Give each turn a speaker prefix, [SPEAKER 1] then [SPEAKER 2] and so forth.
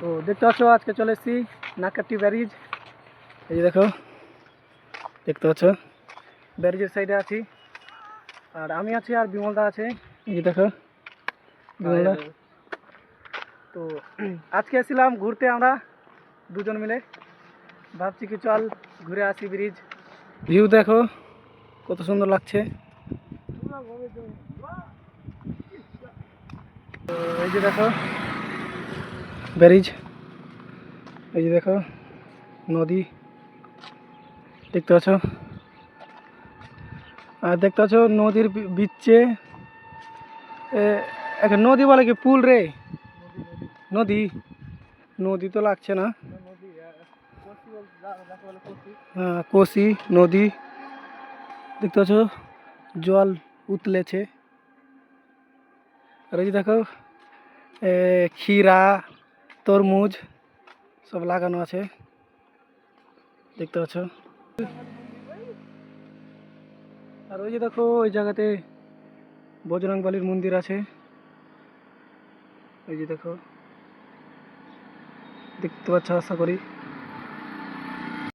[SPEAKER 1] তো দেখতে পাচ্ছ আজকে চলে এসেছি নাকাটি ব্যারিজ। এই যে দেখো, দেখতে পাচ্ছ ব্যারিজের সাইডে আছি, আর আমি আছি আর বিমলদা আছে। এই যে দেখো বিমলদা। তো আজকে এসেছিলাম ঘুরতে আমরা দুজন মিলে, ভাবছি কি চল ঘুরে আসি ব্রিজ। ভিউ দেখো কত সুন্দর লাগছে। তো এই যে দেখো ব্যারিজ, এই যে দেখো নদী দেখতে পাচ্ছ, আর দেখতে পাচ্ছ নদীর বিচে একটা নদী বলে কি পুল রে, নদী নদী তো লাগছে না, হ্যাঁ কোসি নদী দেখতে পাচ্ছ, জল উতলেছে। আর এই যে দেখো ক্ষীরা তরমুজ সব লাগানো আছে দেখতে পাচ্ছ। আর ওই যে দেখো ওই জায়গাতে বজরংবলীর মন্দির আছে, এই যে দেখো দেখতে পাচ্ছ আশা করি।